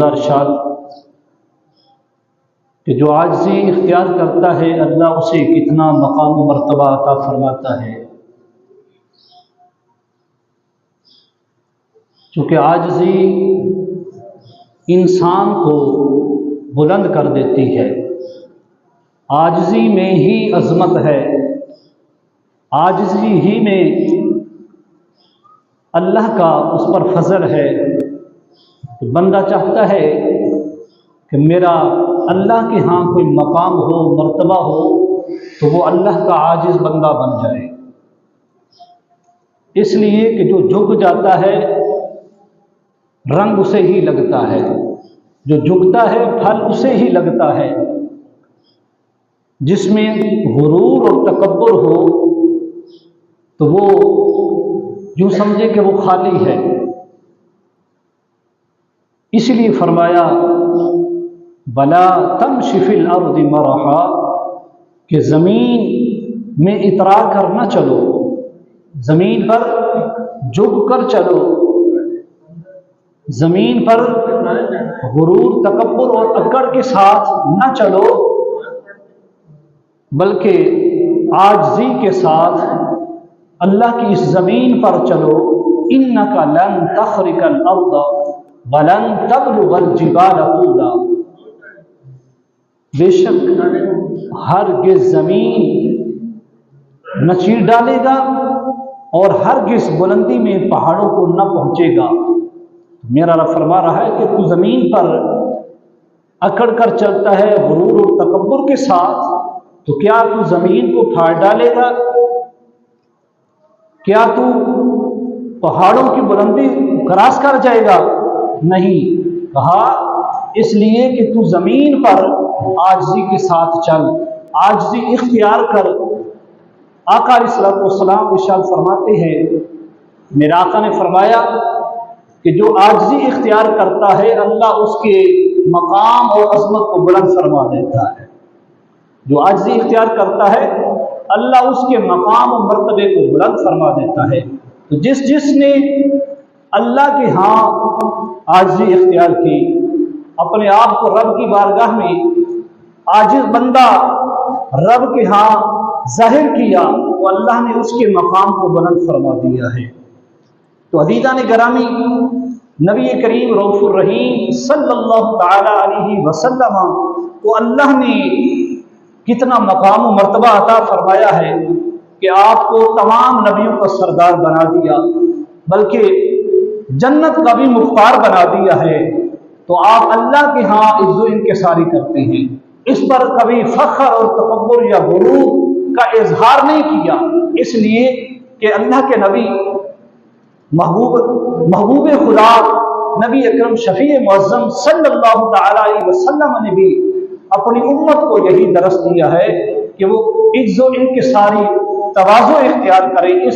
گزارشات کہ جو عاجزی اختیار کرتا ہے اللہ اسے کتنا مقام و مرتبہ عطا فرماتا ہے. چونکہ عاجزی انسان کو بلند کر دیتی ہے، عاجزی میں ہی عظمت ہے، عاجزی ہی میں اللہ کا اس پر فضل ہے. بندہ چاہتا ہے کہ میرا اللہ کے ہاں کوئی مقام ہو، مرتبہ ہو، تو وہ اللہ کا عاجز بندہ بن جائے. اس لیے کہ جو جھک جاتا ہے رنگ اسے ہی لگتا ہے، جو جھکتا ہے پھل اسے ہی لگتا ہے. جس میں غرور اور تکبر ہو تو وہ یوں سمجھے کہ وہ خالی ہے. اس لیے فرمایا بلا تمشی فی الارض مرحا کہ زمین میں اترا کر نہ چلو، زمین پر جھک کر چلو، زمین پر غرور تکبر اور اکڑ کے ساتھ نہ چلو، بلکہ عاجزی کے ساتھ اللہ کی اس زمین پر چلو. انک لن تخرق الارض ولن تبلغ الجبال طولا. بے شک ہرگز زمین نہ چیر ڈالے گا اور ہرگز بلندی میں پہاڑوں کو نہ پہنچے گا. میرا رب فرما رہا ہے کہ تو زمین پر اکڑ کر چلتا ہے غرور اور تکبر کے ساتھ، تو کیا تو زمین کو پھاڑ ڈالے گا؟ کیا تو پہاڑوں کی بلندی کراس کر جائے گا؟ نہیں. کہا اس لیے کہ تو زمین پر عاجزی کے ساتھ چل، عاجزی اختیار کر. آقا علیہ الصلوۃ والسلام ارشاد فرماتے ہیں، میرے آقا نے فرمایا کہ جو عاجزی اختیار کرتا ہے اللہ اس کے مقام اور عظمت کو بلند فرما دیتا ہے. جو عاجزی اختیار کرتا ہے اللہ اس کے مقام اور مرتبے کو بلند فرما دیتا ہے. تو جس نے اللہ کے ہاں عاجزی اختیار کی، اپنے آپ کو رب کی بارگاہ میں عاجز بندہ رب کے ہاں ظاہر کیا، تو اللہ نے اس کے مقام کو بلند فرما دیا ہے. تو عزیزان گرامی، نبی کریم رؤوف الرحیم صلی اللہ تعالی علیہ وسلم کو اللہ نے کتنا مقام و مرتبہ عطا فرمایا ہے کہ آپ کو تمام نبیوں کا سردار بنا دیا، بلکہ جنت کا بھی مختار بنا دیا ہے. تو آپ اللہ کے ہاں عز و انکساری کرتے ہیں، اس پر کبھی فخر اور تکبر یا غرور کا اظہار نہیں کیا، اس لیے کہ اللہ کے نبی محبوب خدا نبی اکرم شفیع معظم صلی اللہ تعالی علیہ وسلم نے بھی اپنی امت کو یہی درس دیا ہے کہ وہ عز و انکساری تواضع اختیار کرے.